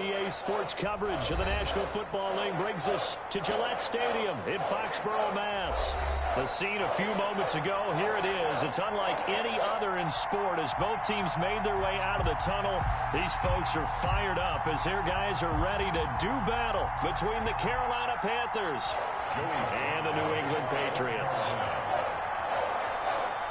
EA Sports coverage of the National Football League brings us to Gillette Stadium in Foxborough, Mass. The scene a few moments ago, here it is. It's unlike any other in sport as both teams made their way out of the tunnel. These folks are fired up as their guys are ready to do battle between the Carolina Panthers and the New England Patriots.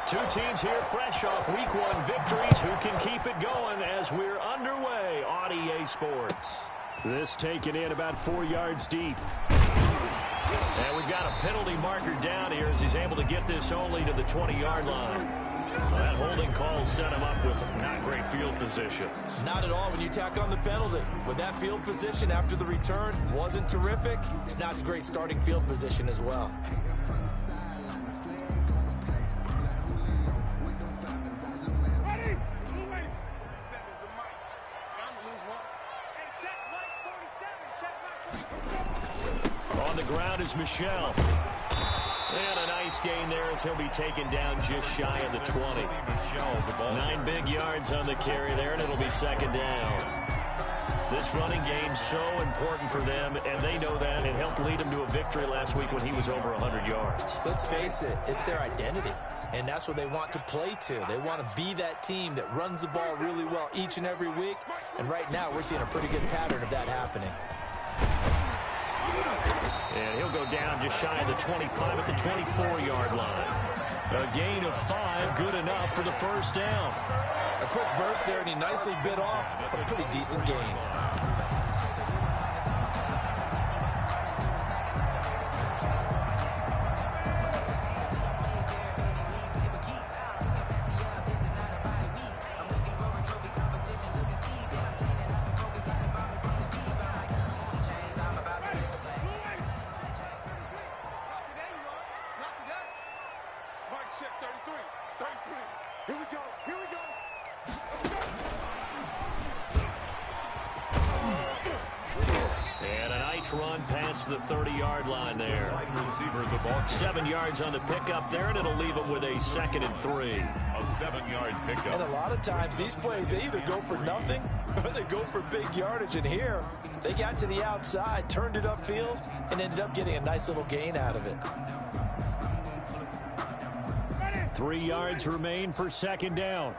Two teams here fresh off Week 1 victories who can keep it going as we're underway on EA Sports. This taken in about 4 yards deep. And we've got a penalty marker down here as he's able to get this only to the 20-yard line. That holding call set him up with not great field position. Not at all when you tack on the penalty. With that field position after the return wasn't terrific, it's not a great starting field position as well. On the ground is Michel. And a nice gain there as he'll be taken down just shy of the 20. 9 big yards on the carry there, and it'll be second down. This running game's so important for them, and they know that. It helped lead them to a victory last week when he was over 100 yards. Let's face it, it's their identity, and that's what they want to play to. They want to be that team that runs the ball really well each and every week, and right now we're seeing a pretty good pattern of that happening. And he'll go down just shy of the 25 at the 24-yard line. A gain of 5, good enough for the first down. A quick burst there, and he nicely bit off a pretty decent gain. Run past the 30-yard line there. 7 yards on the pickup there, and it'll leave them with a 2nd and 3. A 7-yard pickup. And a lot of times these plays, they either go for nothing or they go for big yardage. And here, they got to the outside, turned it upfield, and ended up getting a nice little gain out of it. 3 yards remain for second down.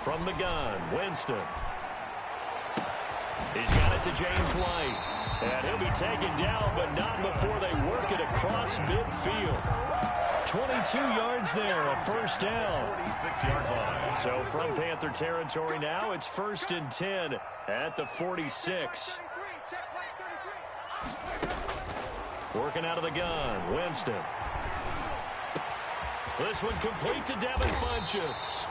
From the gun, Winston. He's got it to James White. And he'll be taken down, but not before they work it across midfield. 22 yards there, a first down. 46-yard line. So from Panther territory now, it's 1st and 10 at the 46. Working out of the gun, Winston. This one complete to Devin Funchess.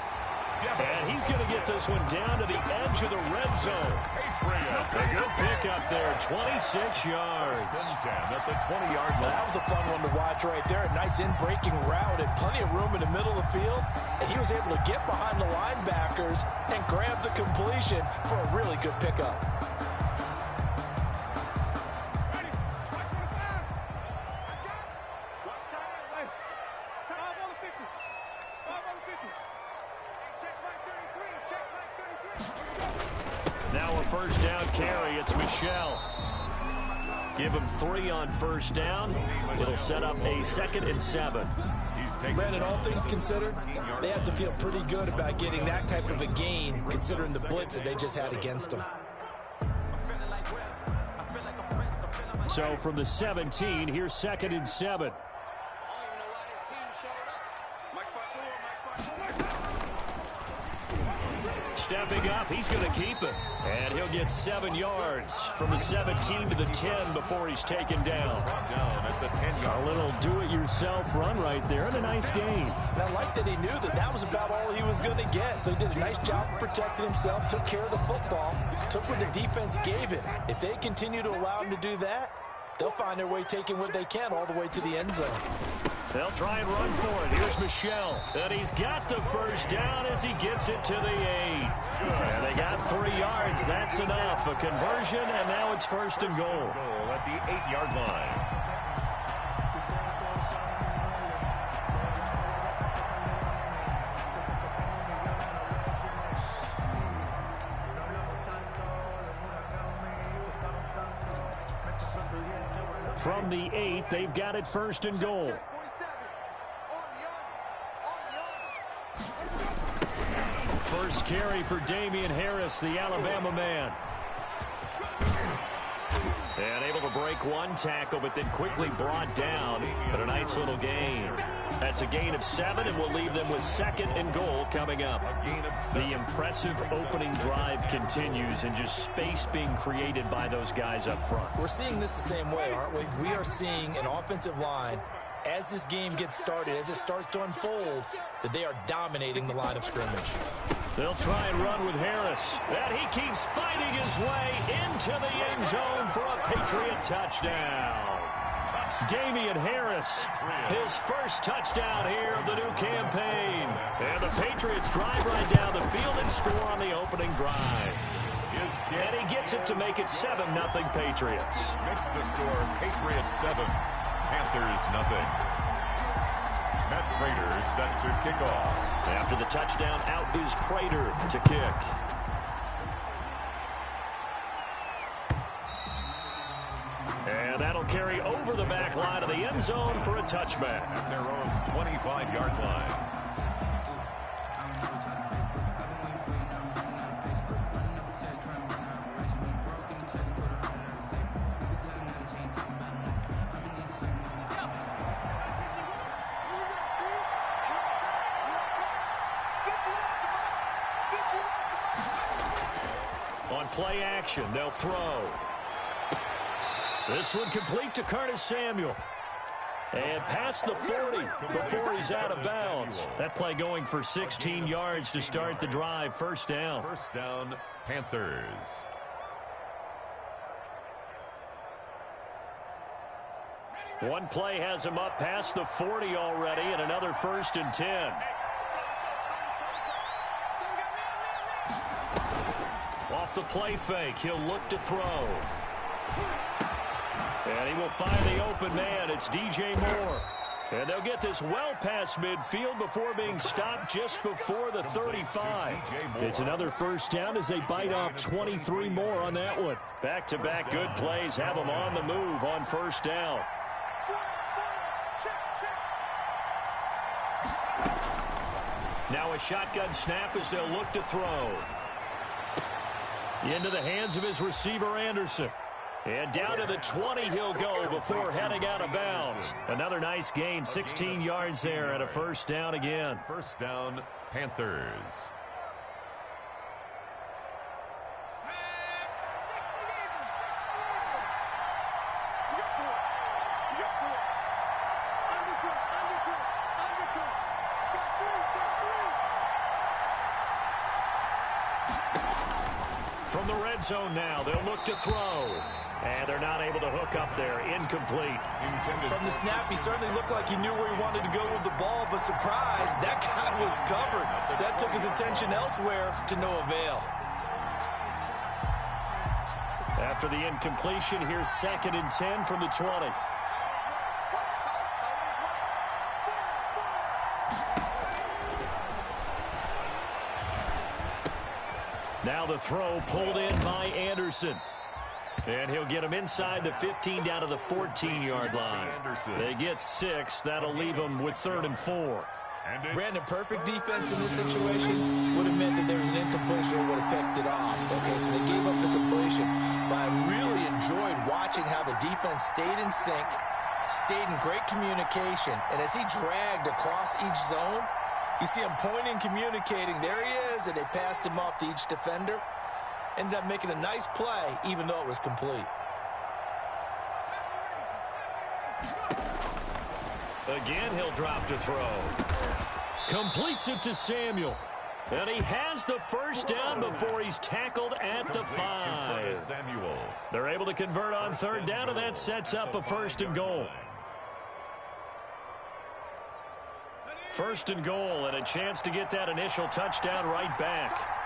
And he's going to get this one down to the edge of the red zone. A good pickup there, 26 yards. At the 20-yard line. That was a fun one to watch right there. A nice in-breaking route and plenty of room in the middle of the field. And he was able to get behind the linebackers and grab the completion for a really good pickup. Now a first down carry. It's Michel. Give him 3 on first down. It'll set up a 2nd and 7. Brandon, all things considered, they have to feel pretty good about getting that type of a gain considering the blitz that they just had against them. So from the 17, here's 2nd and 7. Stepping up, he's going to keep it. And he'll get 7 yards from the 17 to the 10 before he's taken down. At the 10-yard. A little do-it-yourself run right there and a nice gain. And I like that he knew that that was about all he was going to get. So he did a nice job protecting himself, took care of the football, took what the defense gave him. If they continue to allow him to do that, they'll find their way taking what they can all the way to the end zone. They'll try and run for it. Here's Michel. And he's got the first down as he gets it to the 8. And they got 3 yards. That's enough. A conversion, and now it's 1st and goal. At the 8-yard line. From the 8, they've got it first and goal. First carry for Damian Harris, the Alabama man. And able to break one tackle, but then quickly brought down. But a nice little gain. That's a gain of 7, and we'll leave them with second and goal coming up. The impressive opening drive continues, and just space being created by those guys up front. We're seeing this the same way, aren't we? We are seeing an offensive line, as this game gets started, as it starts to unfold, that they are dominating the line of scrimmage. They'll try and run with Harris. And he keeps fighting his way into the end zone for a Patriot touchdown. Damian Harris, his first touchdown here of the new campaign. And the Patriots drive right down the field and score on the opening drive. And he gets it to make it 7-0 Patriots. Makes the score Patriots 7, Panthers 0. Matt Prater set to kick off. After the touchdown, out is Prater to kick. And that'll carry over the back line of the end zone for a touchback. At their own 25-yard line. On play action, they'll throw. This one complete to Curtis Samuel. And past the 40 before he's out of bounds. That play going for 16 yards to start the drive. First down. First down, Panthers. One play has him up past the 40 already, and another 1st and 10. Off the play fake, he'll look to throw. And he will find the open man. It's DJ Moore. And they'll get this well past midfield before being stopped just before the 35. It's another first down as they bite off 23 more on that one. Back-to-back good plays have them on the move on first down. Now a shotgun snap as they'll look to throw. Into the hands of his receiver, Anderson. And down to the 20 he'll go before heading out of bounds. Another nice gain, 16 yards there and a first down again. First down, Panthers. From the red zone now, they'll look to throw. And they're not able to hook up there. Incomplete. From the snap, he certainly looked like he knew where he wanted to go with the ball, but surprise, that guy was covered. So that took his attention elsewhere to no avail. After the incompletion, here's 2nd and 10 from the 20. Now the throw pulled in by Anderson. And he'll get him inside the 15 down to the 14-yard line. They get 6. That'll leave them with 3rd and 4. Brandon, perfect defense in this situation would have meant that there was an incompletion or would have picked it off. Okay, so they gave up the completion. But I really enjoyed watching how the defense stayed in sync, stayed in great communication. And as he dragged across each zone, you see him pointing, communicating. There he is, and they passed him off to each defender. Ended up making a nice play, even though it was complete. Again, he'll drop to throw. Completes it to Samuel. And he has the first down before he's tackled at the 5. They're able to convert on 3rd down, and that sets up a 1st and goal. 1st and goal, and a chance to get that initial touchdown right back.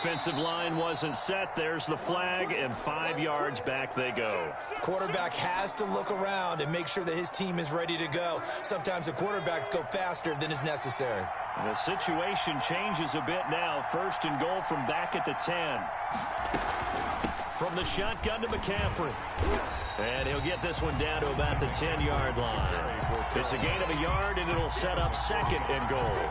offensive line wasn't set. There's the flag, and 5 yards back they go. Quarterback has to look around and make sure that his team is ready to go. Sometimes the quarterbacks go faster than is necessary. And the situation changes a bit now. 1st and goal from back at the 10. From the shotgun to McCaffrey. And he'll get this one down to about the 10-yard line. It's a gain of a yard, and it'll set up 2nd and goal.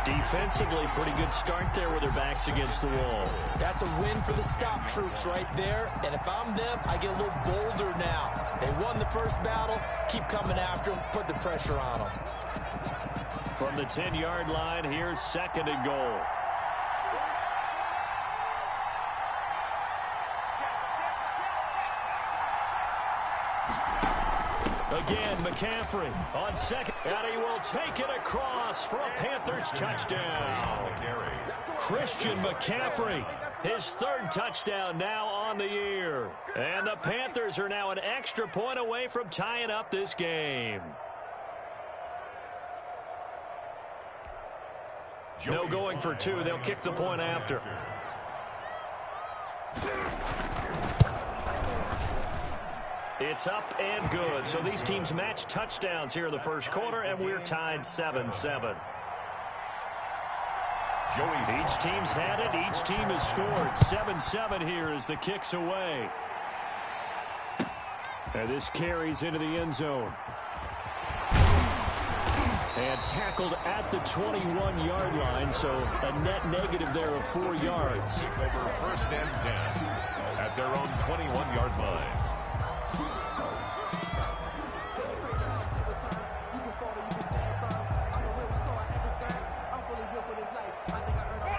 Defensively, pretty good start there with their backs against the wall. That's a win for the stop troops right there. And if I'm them, I get a little bolder now. They won the first battle. Keep coming after them. Put the pressure on them. From the 10-yard line, here's 2nd and goal. Again, McCaffrey on 2nd. And he will take it across for a Panthers touchdown. Christian McCaffrey, his 3rd touchdown now on the year. And the Panthers are now an extra point away from tying up this game. No going for 2. They'll kick the point after. It's up and good. So these teams match touchdowns here in the first quarter, and we're tied 7-7. Each team's had it. Each team has scored. 7-7 here as the kick's away. And this carries into the end zone. And tackled at the 21-yard line, so a net negative there of 4 yards. Over 1st and 10 at their own 21-yard line.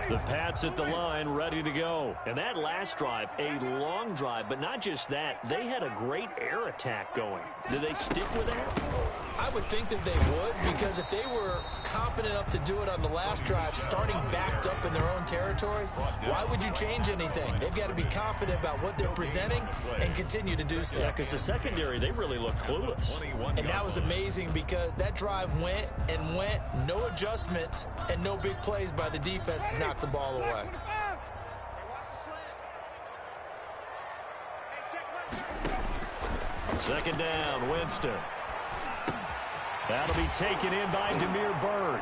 The Pats at the line, ready to go. And that last drive, a long drive, but not just that. They had a great air attack going. Did they stick with that? I would think that they would, because if they were competent enough to do it on the last drive, starting backed up in their own territory, why would you change anything? They've got to be confident about what they're presenting and continue to do so. Yeah, because the secondary, they really looked clueless. And that was amazing because that drive went and went, no adjustments and no big plays by the defense to knock the ball away. Second down, Winston. That'll be taken in by Demir Bird.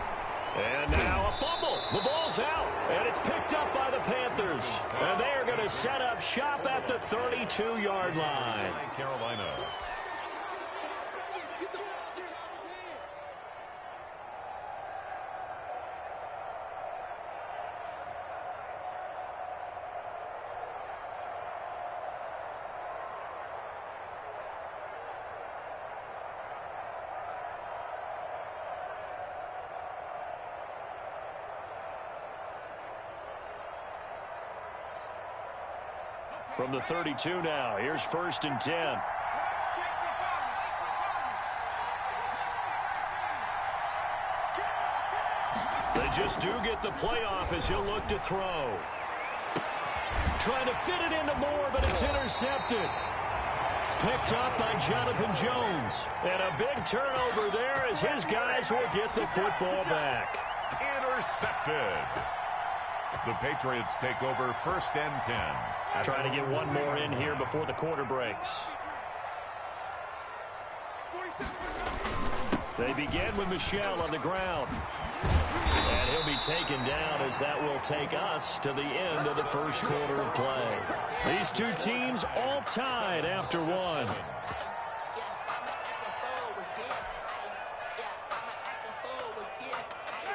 And now a fumble. The ball's out, and it's picked up by the Panthers. And they are going to set up shop at the 32-yard line. Carolina. From the 32 now, here's 1st and 10. They just do get the playoff as he'll look to throw. Trying to fit it into Moore, but it's intercepted. Picked up by Jonathan Jones. And a big turnover there as his guys will get the football back. Intercepted. The Patriots take over 1st and 10. Trying to get one more in here before the quarter breaks. They begin with Michel on the ground. And he'll be taken down as that will take us to the end of the first quarter of play. These two teams all tied after one.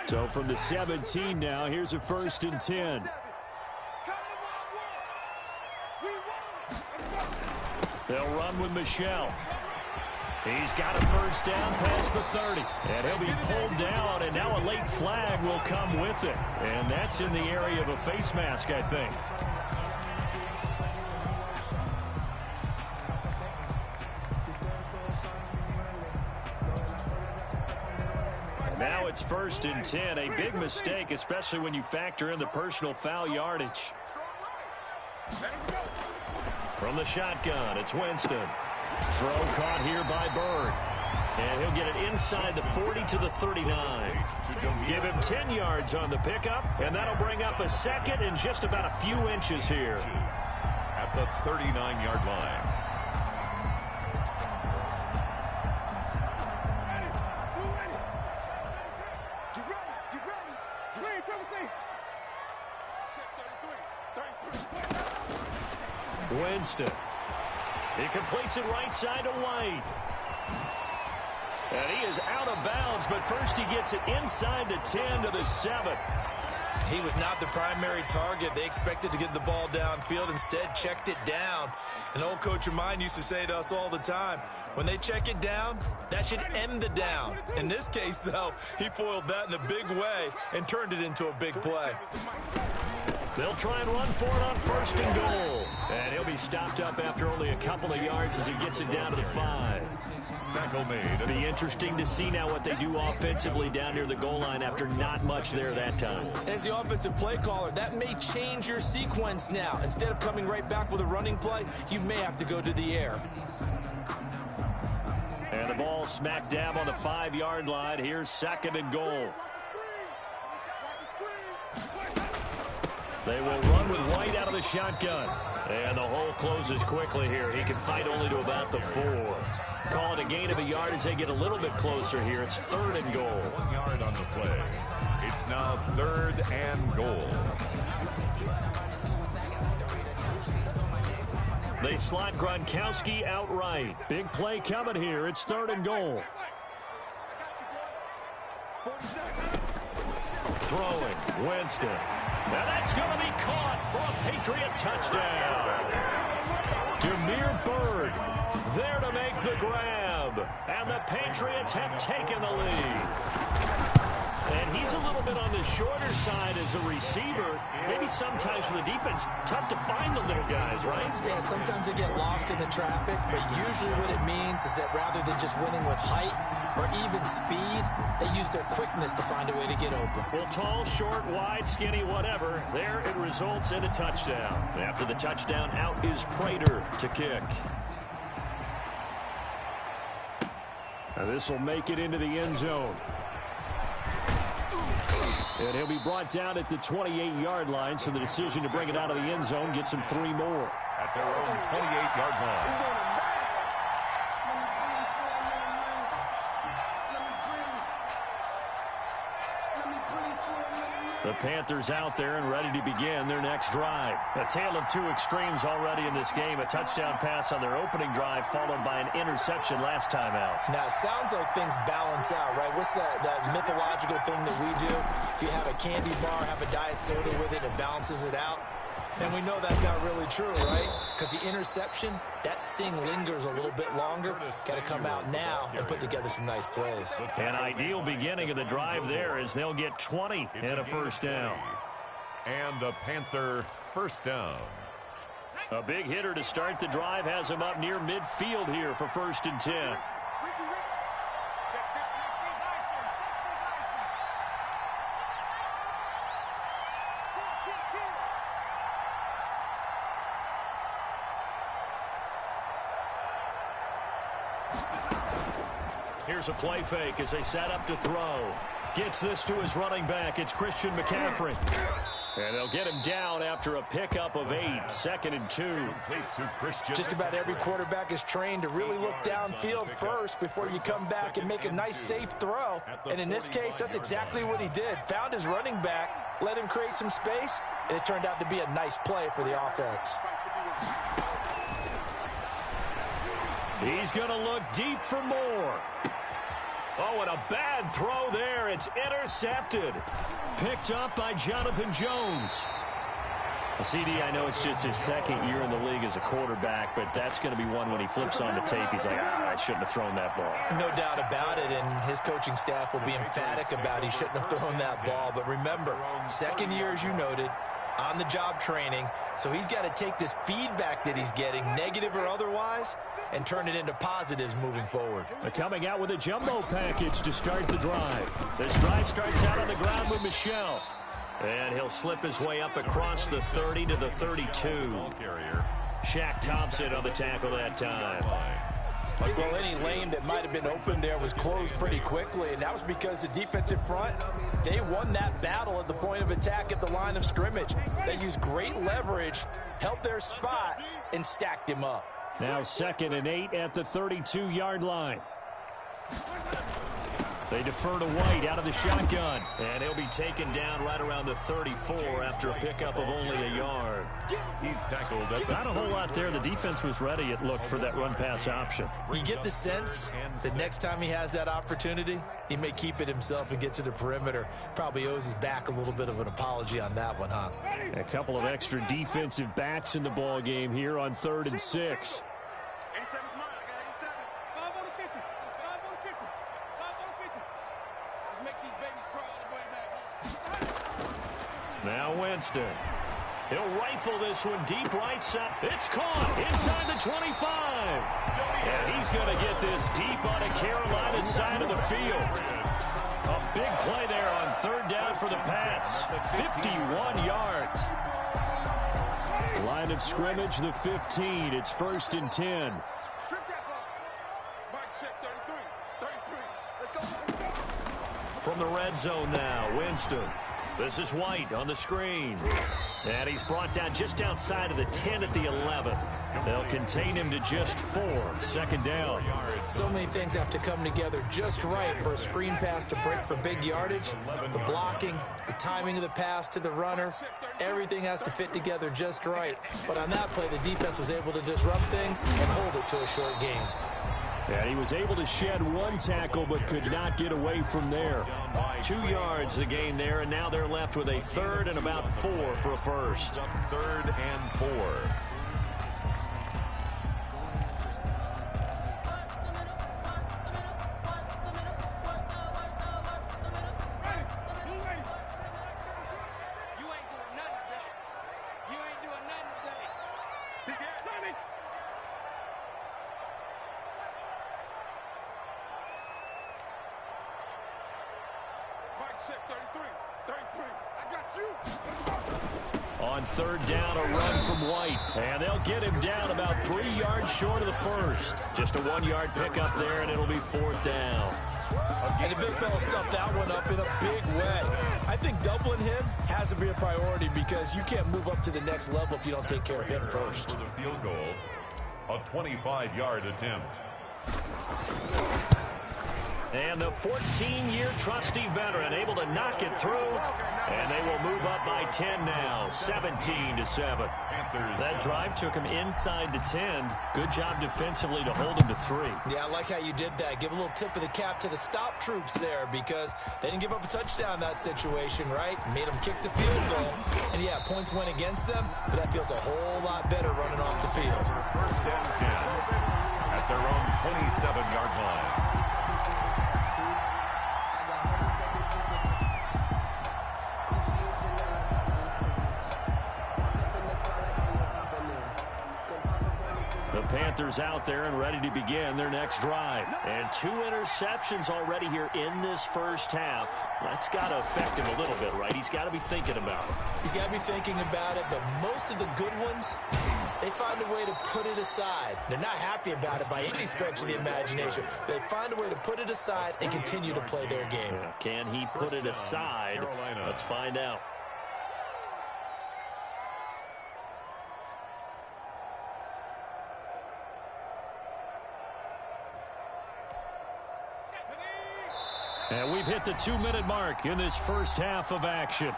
So from the 17 now, here's a 1st and 10. They'll run with Michel. He's got a first down past the 30. And he'll be pulled down, and now a late flag will come with it. And that's in the area of a face mask, I think. Now it's 1st and 10. A big mistake, especially when you factor in the personal foul yardage. From the shotgun, it's Winston. Throw caught here by Bird. And he'll get it inside the 40 to the 39. Give him 10 yards on the pickup, and that'll bring up a second and just about a few inches here. At the 39-yard line. Winston. He completes it right side to White. And he is out of bounds, but first he gets it inside the 10 to the 7. He was not the primary target. They expected to get the ball downfield. Instead, checked it down. An old coach of mine used to say to us all the time, when they check it down, that should end the down. In this case, though, he foiled that in a big way and turned it into a big play. They'll try and run for it on first and goal. And he'll be stopped up after only a couple of yards as he gets it down to the 5. Tackle made. It'll be interesting to see now what they do offensively down near the goal line after not much there that time. As the offensive play caller, that may change your sequence now. Instead of coming right back with a running play, you may have to go to the air. And the ball smack dab on the 5-yard line. Here's second and goal. They will run with White out of the shotgun. And the hole closes quickly here. He can fight only to about the 4. Call it a gain of a yard as they get a little bit closer here. It's third and goal. 1 yard on the play. It's now third and goal. They slot Gronkowski outright. Big play coming here. It's third and goal. Throwing. Winston. Now that's going to be caught for a Patriot touchdown. Demir Bird there to make the grab. And the Patriots have taken the lead. And he's a little bit on the shorter side as a receiver. Maybe sometimes for the defense, tough to find the little guys, right? Yeah, sometimes they get lost in the traffic, but usually what it means is that rather than just winning with height or even speed, they use their quickness to find a way to get open. Well, tall, short, wide, skinny, whatever, there it results in a touchdown. After the touchdown, out is Prater to kick. Now this will make it into the end zone. And he'll be brought down at the 28-yard line, so the decision to bring it out of the end zone gets him 3 more. At their own 28-yard line. The Panthers out there and ready to begin their next drive. A tale of two extremes already in this game. A touchdown pass on their opening drive followed by an interception last time out. Now, it sounds like things balance out, right? What's that mythological thing that we do? If you have a candy bar, have a diet soda with it, it balances it out. And we know that's not really true, right? Because the interception, that sting lingers a little bit longer. Got to come out now and put together some nice plays. An ideal beginning of the drive there as they'll get 20 and a first down. And a Panther first down. A big hitter to start the drive has him up near midfield here for first and 10. Here's a play fake as they set up to throw. Gets this to his running back. It's Christian McCaffrey. And they'll get him down after a pickup of 8. Second and 2. Just about every quarterback is trained to really look downfield first before you come back and make a nice, safe throw. And in this case, that's exactly what he did. Found his running back, let him create some space, and it turned out to be a nice play for the offense. He's going to look deep for more. Oh, and a bad throw there. It's intercepted. Picked up by Jonathan Jones. CD, I know it's just his second year in the league as a quarterback, but that's going to be one when he flips on the tape. He's like, I shouldn't have thrown that ball. No doubt about it, and his coaching staff will be emphatic about he shouldn't have thrown that ball. But remember, second year, as you noted, on-the-job training, so he's got to take this feedback that he's getting, negative or otherwise, and turn it into positives moving forward. Coming out with a jumbo package to start the drive. This drive starts out on the ground with Michel. And he'll slip his way up across the 30 to the 32. Shaq Thompson on the tackle that time. Well, any lane that might have been open there was closed pretty quickly, and that was because the defensive front, they won that battle at the point of attack at the line of scrimmage. They used great leverage, held their spot, and stacked him up. Now 2nd and 8 at the 32-yard line. They defer to White out of the shotgun. And he'll be taken down right around the 34 after a pickup of only a yard. He's tackled at Not a whole lot there. The defense was ready, it looked, for that run-pass option. You get the sense that next time he has that opportunity, he may keep it himself and get to the perimeter. Probably owes his back a little bit of an apology on that one, huh? A couple of extra defensive backs in the ball game here on 3rd and 6. Now Winston. He'll rifle this one deep right side. It's caught inside the 25. And he's going to get this deep on the Carolina side of the field. A big play there on 3rd down for the Pats. 51 yards. Line of scrimmage, the 15. It's 1st and 10. From the red zone now, Winston. This is White on the screen. And he's brought down just outside of the 10 at the 11. They'll contain him to just 4. 2nd down. So many things have to come together just right for a screen pass to break for big yardage. The blocking, the timing of the pass to the runner, everything has to fit together just right. But on that play, the defense was able to disrupt things and hold it to a short game. And he was able to shed 1 tackle but could not get away from there. 2 yards the gain there, and now they're left with a 3rd and about 4 for a first. 3rd and 4. On 3rd down, a run from White. And they'll get him down about 3 yards short of the first. Just a 1-yard pickup there, and it'll be 4th down. And the big fella stuffed that one up in a big way. I think doubling him has to be a priority because you can't move up to the next level if you don't take care of him first. For the field goal, a 25-yard attempt. And the 14-year trusty veteran able to knock it through. And they will move up by 10 now, 17-7. That drive took him inside the 10. Good job defensively to hold him to 3. Yeah, I like how you did that. Give a little tip of the cap to the stop troops there because they didn't give up a touchdown in that situation, right? Made them kick the field goal. And, yeah, points went against them, but that feels a whole lot better running off the field. 1st and 10 at their own 27-yard line. The Panthers out there and ready to begin their next drive. And 2 interceptions already here in this first half. That's got to affect him a little bit, right? He's got to be thinking about it. He's got to be thinking about it, but most of the good ones, they find a way to put it aside. They're not happy about it by any stretch of the imagination. They find a way to put it aside and continue to play their game. Yeah. Can he put it aside? Let's find out. And we've hit the 2-minute mark in this first half of action.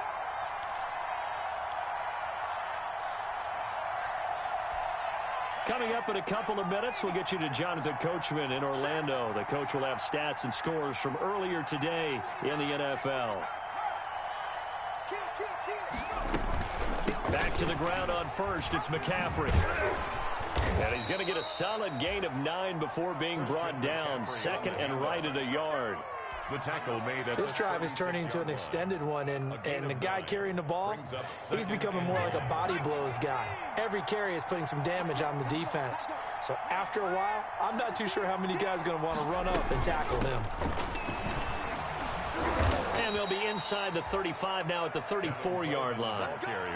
Coming up in a couple of minutes, we'll get you to Jonathan Coachman in Orlando. The coach will have stats and scores from earlier today in the NFL. Back to the ground on first, it's McCaffrey. And he's going to get a solid gain of 9 before being brought down. 2nd and right at a yard. The tackle made at this drive is turning into an extended one, and the guy carrying the ball, he's becoming more like a body blows guy. Every carry is putting some damage on the defense. So after a while, I'm not too sure how many guys are going to want to run up and tackle him. And they'll be inside the 35 now at the 34-yard line.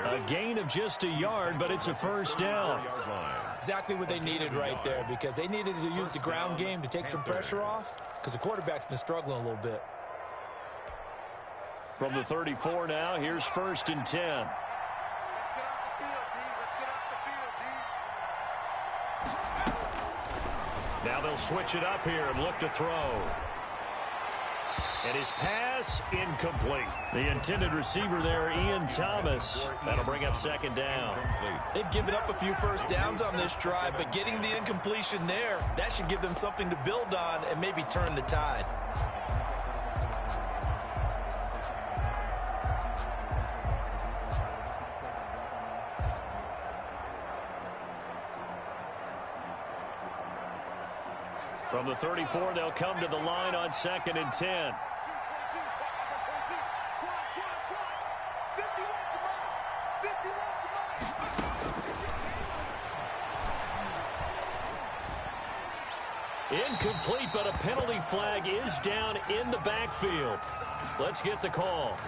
A gain of just a yard, but it's a first down. Exactly what they needed right there, because they needed to use the ground game to take some pressure off, because the quarterback's been struggling a little bit. From the 34 now, here's 1st and 10. Let's get off the field, D. Let's get off the field, D. Now they'll switch it up here and look to throw. And his pass incomplete. The intended receiver there, Ian Thomas. That'll bring up 2nd down. They've given up a few first downs on this drive, but getting the incompletion there, that should give them something to build on and maybe turn the tide. From the 34, they'll come to the line on 2nd and 10. Incomplete, but a penalty flag is down in the backfield. Let's get the call.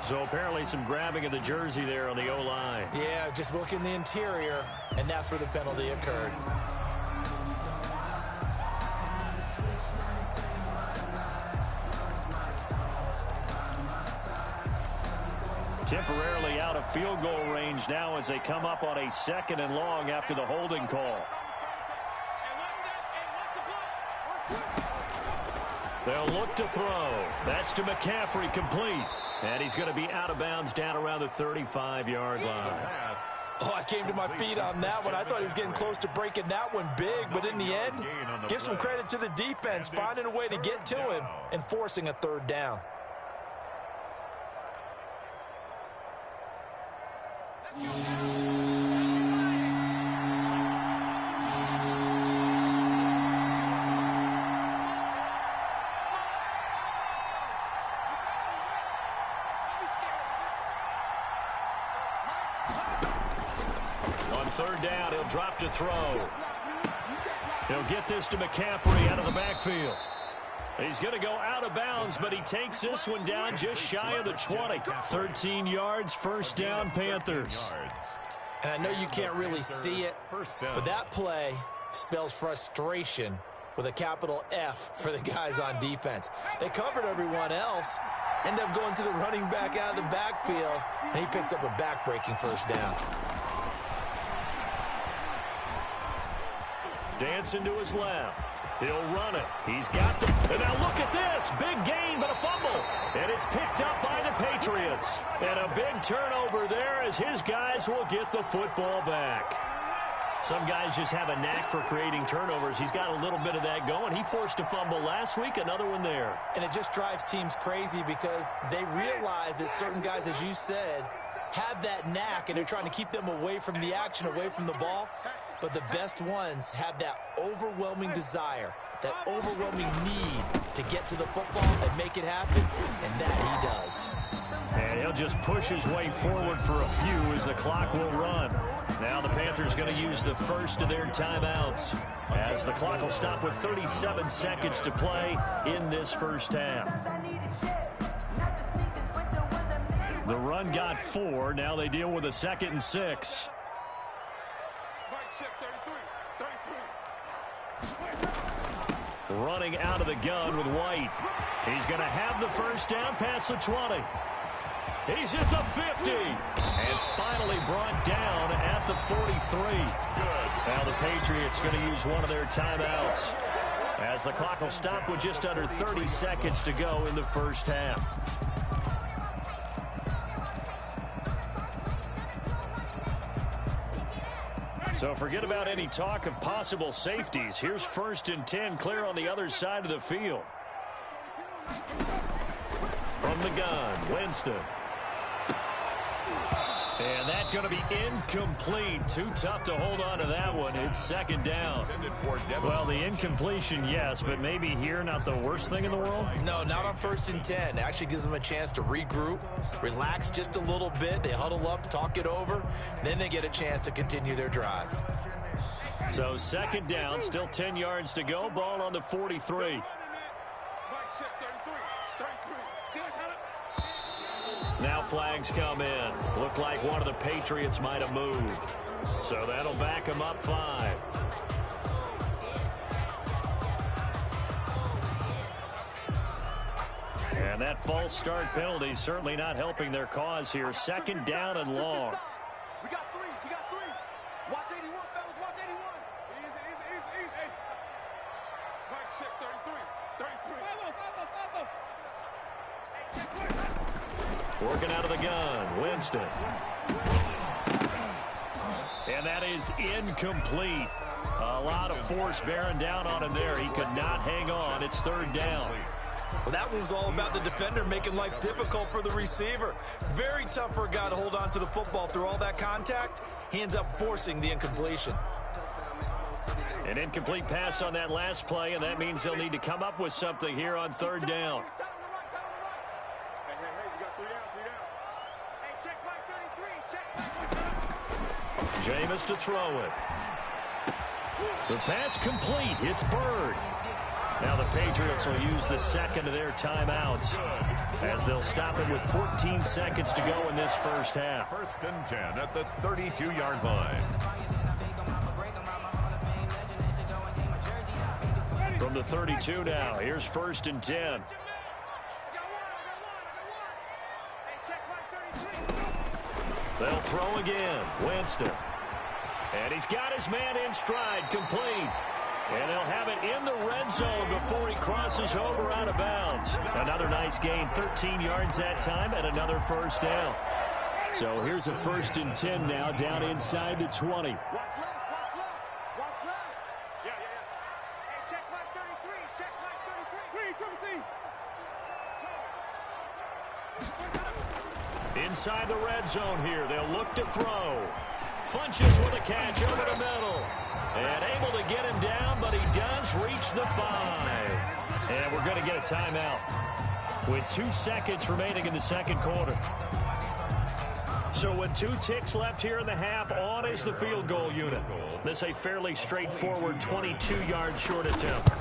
So apparently some grabbing of the jersey there on the O-line. Yeah, just look in the interior, and that's where the penalty occurred. Temporarily out of field goal range now as they come up on a 2nd and long after the holding call. They'll look to throw. That's to McCaffrey, complete. And he's going to be out of bounds down around the 35-yard line. Oh, I came to my feet on that one. I thought he was getting close to breaking that one big, but in the end, give some credit to the defense, finding a way to get to him and forcing a 3rd down. On 3rd down, he'll drop to throw. He'll get this to McCaffrey out of the backfield. He's going to go out of bounds, but he takes this one down just shy of the 20. 13 yards, 1st down, Panthers. And I know you can't really see it, but that play spells frustration with a capital F for the guys on defense. They covered everyone else, end up going to the running back out of the backfield, and he picks up a back-breaking 1st down. Dancing to his left. He'll run it. He's got the... And now look at this. Big gain, but a fumble. And it's picked up by the Patriots. And a big turnover there as his guys will get the football back. Some guys just have a knack for creating turnovers. He's got a little bit of that going. He forced a fumble last week, another one there. And it just drives teams crazy because they realize that certain guys, as you said, have that knack, and they're trying to keep them away from the action, away from the ball. But the best ones have that overwhelming desire, that overwhelming need to get to the football and make it happen, and that he does. And he'll just push his way forward for a few as the clock will run. Now the Panthers going to use the first of their timeouts as the clock will stop with 37 seconds to play in this 1st half. The run got 4. Now they deal with a 2nd and 6. Running out of the gun with White. He's going to have the 1st down past the 20. He's at the 50. And finally brought down at the 43. Now the Patriots going to use one of their timeouts as the clock will stop with just under 30 seconds to go in the 1st half. So forget about any talk of possible safeties. Here's 1st and 10, clear on the other side of the field. From the gun, Winston. And that's going to be incomplete. Too tough to hold on to that one. It's 2nd down. Well, the incompletion, yes, but maybe here not the worst thing in the world? No, not on 1st and 10. It actually gives them a chance to regroup, relax just a little bit. They huddle up, talk it over. Then they get a chance to continue their drive. So 2nd down, still 10 yards to go. Ball on the 43. Now flags come in. Looked like one of the Patriots might have moved. So that'll back him up 5. And that false start penalty certainly not helping their cause here. Second down and long. We got 3. We got 3. Watch 81, fellas. Watch 81. Easy. Mike, shift 33. 33. Working out of the gun, Winston. And that is incomplete. A lot of force bearing down on him there. He could not hang on. It's third down. Well, that one was all about the defender making life difficult for the receiver. Very tough for a guy to hold on to the football through all that contact. He ends up forcing the incompletion. An incomplete pass on that last play, and that means they'll need to come up with something here on third down. Hey, we got 3 down. Hey, check Mike 33. Check. Jameis to throw it. The pass complete. It's Bird. Now the Patriots will use the second of their timeouts as they'll stop it with 14 seconds to go in this first half. First and 10 at the 32-yard line. From the 32 now, here's first and 10. They'll throw again. Winston. And he's got his man in stride, complete. And they'll have it in the red zone before he crosses over out of bounds. Another nice gain, 13 yards that time, and another first down. So here's a first and 10 now, down inside the 20. Watch left. Yeah. Hey, check Mike 33. Inside the red zone here, they'll look to throw. Funches with a catch over the middle. And able to get him down, but he does reach the 5. And we're going to get a timeout with 2 seconds remaining in the second quarter. So with 2 ticks left here in the half, on is the field goal unit. This a fairly straightforward 22-yard short attempt.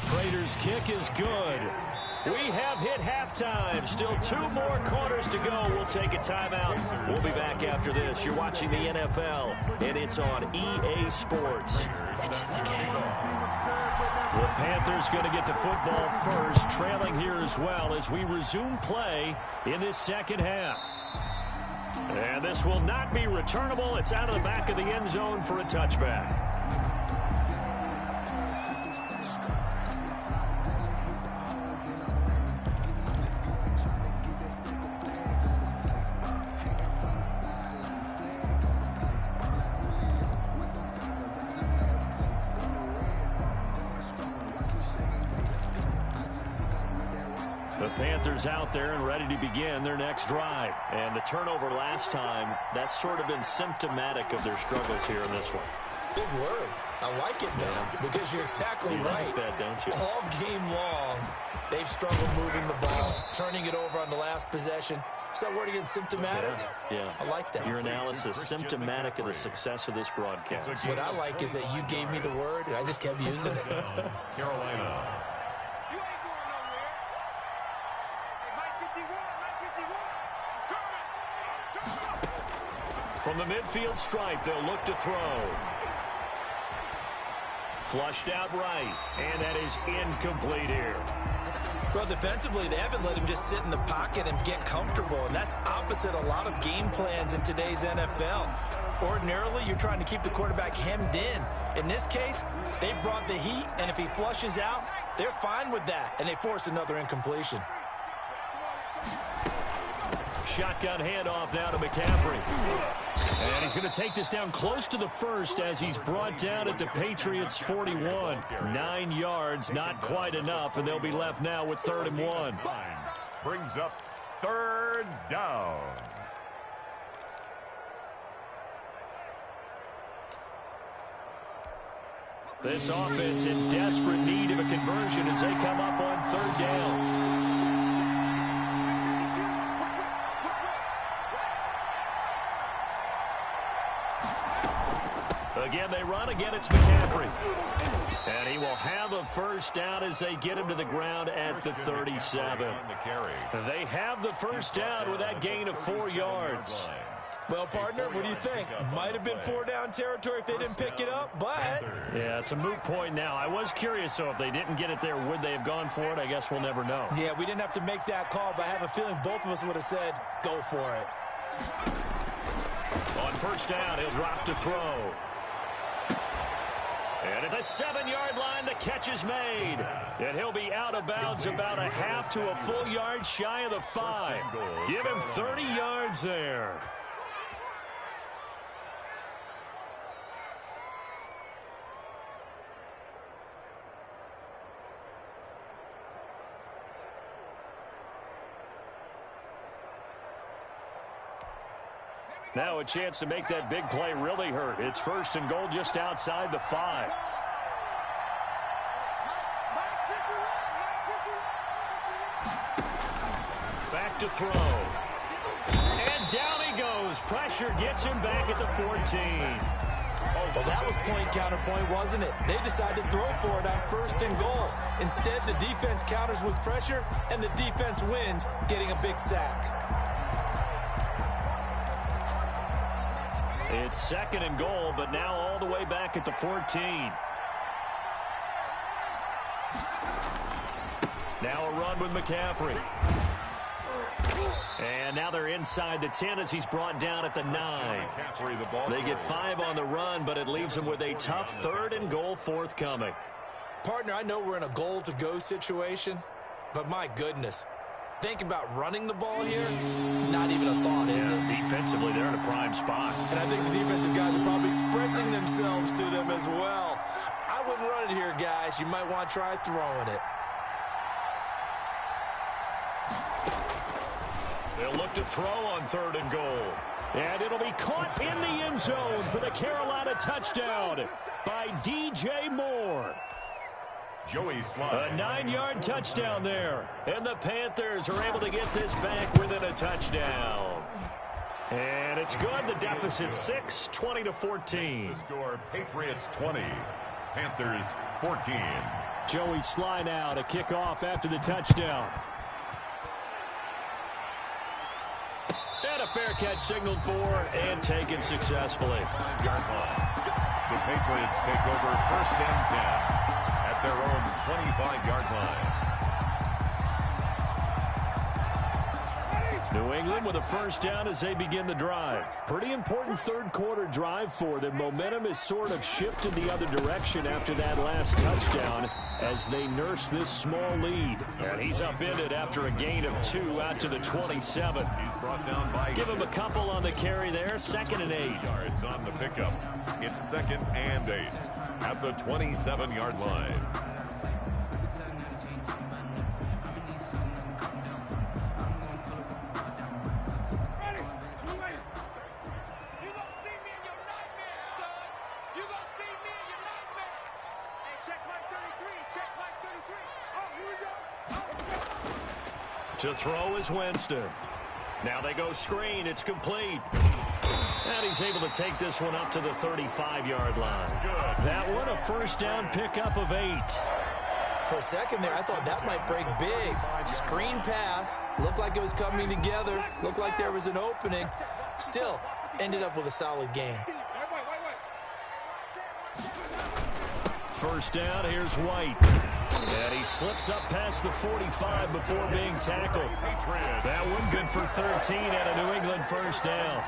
Prater's kick is good. We have hit halftime. Still 2 more quarters to go. We'll take a timeout. We'll be back after this. You're watching the NFL, and it's on EA Sports. It's in the game. The Panthers going to get the football first, trailing here as well as we resume play in this second half. And this will not be returnable. It's out of the back of the end zone for a touchback. The Panthers out there and ready to begin their next drive. And the turnover last time, that's sort of been symptomatic of their struggles here in this one. Big word. I like it, though, because you're exactly right. Like that, don't you? All game long, they've struggled moving the ball, turning it over on the last possession. Is that word again, symptomatic? Yeah. I like that. Your analysis, symptomatic of the success of this broadcast. What I like is that you gave me the word, and I just kept using it. Carolina. You ain't going nowhere. Hey, Mike 51. From the midfield stripe, they'll look to throw. Flushed out right, and that is incomplete here. Well, defensively, they haven't let him just sit in the pocket and get comfortable, and that's opposite a lot of game plans in today's NFL. Ordinarily, you're trying to keep the quarterback hemmed in. In this case, they brought the heat, and if he flushes out, they're fine with that, and they force another incompletion. Shotgun handoff now to McCaffrey. And he's going to take this down close to the first as he's brought down at the Patriots' 41. 9 yards, not quite enough, and they'll be left now with 3rd and 1. Brings up 3rd down. This offense in desperate need of a conversion as they come up on 3rd down. Again, they run. Again, it's McCaffrey. And he will have a first down as they get him to the ground at the 37. They have the first down with that gain of 4 yards. Well, partner, what do you think? Might have been 4-down territory if they didn't pick it up, but... Yeah, it's a moot point now. I was curious, so if they didn't get it there, would they have gone for it? I guess we'll never know. Yeah, we didn't have to make that call, but I have a feeling both of us would have said, go for it. On first down, he'll drop to throw. And at the 7-yard line, the catch is made. And he'll be out of bounds about a half to a full yard shy of the 5. Give him 30 yards there. Now a chance to make that big play really hurt. It's first and goal just outside the 5. Back to throw. And down he goes. Pressure gets him back at the 14. Well, that was point counterpoint, wasn't it? They decided to throw for it on first and goal. Instead, the defense counters with pressure, and the defense wins, getting a big sack. It's second and goal, but now all the way back at the 14. Now a run with McCaffrey. And now they're inside the 10 as he's brought down at the 9. They get 5 on the run, but it leaves them with a tough third and goal forthcoming. Partner, I know we're in a goal-to-go situation, but my goodness. Think about running the ball here. Not even a thought, is it? Defensively, they're in a prime spot. And I think the defensive guys are probably expressing themselves to them as well. I wouldn't run it here, guys. You might want to try throwing it. They'll look to throw on third and goal. And it'll be caught in the end zone for the Carolina touchdown by DJ Moore. Joey Slye. A 9-yard touchdown there. And the Panthers are able to get this back within a touchdown. And it's good. The deficit 6, 20-14. The score, Patriots 20, Panthers 14. Joey Slye now to kick off after the touchdown. And a fair catch signaled for and taken successfully. The Patriots take over first and 10. Their own 25-yard line. New England with a first down as they begin the drive. Pretty important third quarter drive for them. Momentum has sort of shifted the other direction after that last touchdown as they nurse this small lead. And he's upended after a gain of 2 out to the 27. He's brought down by... Give him a couple on the carry there. 2nd and 8. Yards on the pickup. It's 2nd and 8 at the 27-yard line. To throw is Winston. Now they go screen. It's complete. And he's able to take this one up to the 35-yard line. That one, a first down pickup of 8. For a second there, I thought that might break big. Screen pass. Looked like it was coming together. Looked like there was an opening. Still, ended up with a solid game. First down, here's White. And he slips up past the 45 before being tackled. That one good for 13 and a New England first down.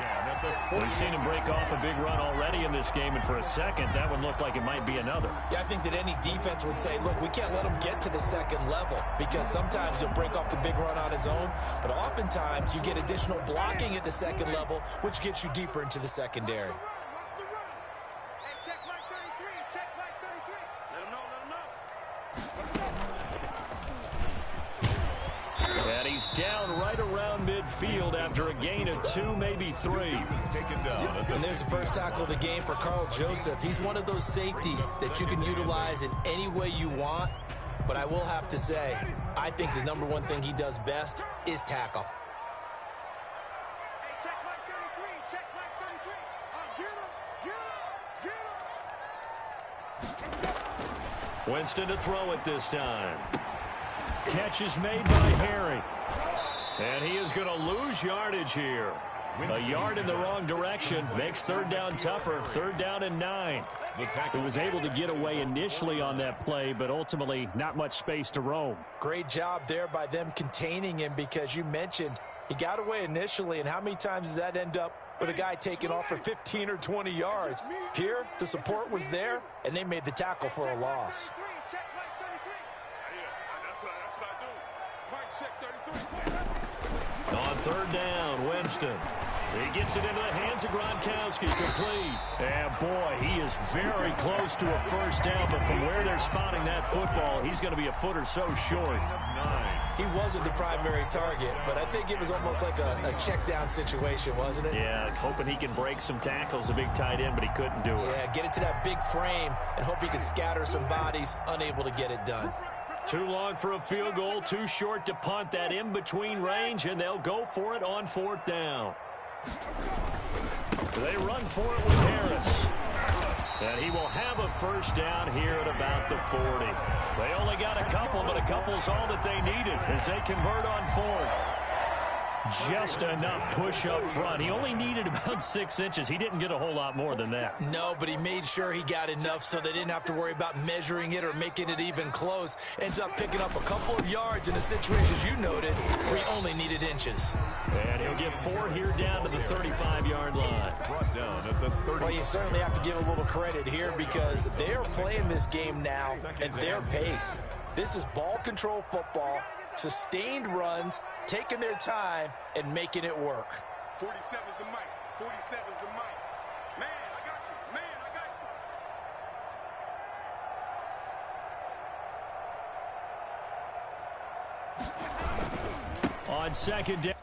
We've seen him break off a big run already in this game, and for a second, that one looked like it might be another. Yeah, I think that any defense would say, look, we can't let him get to the second level because sometimes he'll break off the big run on his own, but oftentimes you get additional blocking at the second level, which gets you deeper into the secondary. He's down right around midfield after a gain of 2, maybe 3. And there's the first tackle of the game for Carl Joseph. He's one of those safeties that you can utilize in any way you want. But I will have to say, I think the number one thing he does best is tackle. Winston to throw it this time. Catch is made by Harry. And he is going to lose yardage here. A yard in the wrong direction makes third down tougher. Third down and 9. He was able to get away initially on that play, but ultimately not much space to roam. Great job there by them containing him, because you mentioned he got away initially, and how many times does that end up with a guy taking off for 15 or 20 yards? Here, the support was there, and they made the tackle for a loss. On third down, Winston. He gets it into the hands of Gronkowski, complete. And boy, he is very close to a first down, but from where they're spotting that football, he's going to be a foot or so short. He wasn't the primary target, but I think it was almost like a check down situation, wasn't it? Yeah, hoping he can break some tackles, a big tight end, but he couldn't do it. Yeah, get it to that big frame and hope he can scatter some bodies, unable to get it done. Too long for a field goal, too short to punt. That in-between range, and they'll go for it on fourth down. They run for it with Harris. And he will have a first down here at about the 40. They only got a couple, but a couple's all that they needed as they convert on fourth. Just enough push up front. He only needed about 6 inches. He didn't get a whole lot more than that. No, but he made sure he got enough so they didn't have to worry about measuring it or making it even close. Ends up picking up a couple of yards in a situation, as you noted, where he only needed inches. And he'll get 4 here down to the 35-yard line. Brought down at the 30. Well, you certainly have to give a little credit here, because they are playing this game now at their pace. This is ball control football, sustained runs, taking their time, and making it work. 47's the mic. 47's the mic. Man, I got you. Man, I got you. On second down.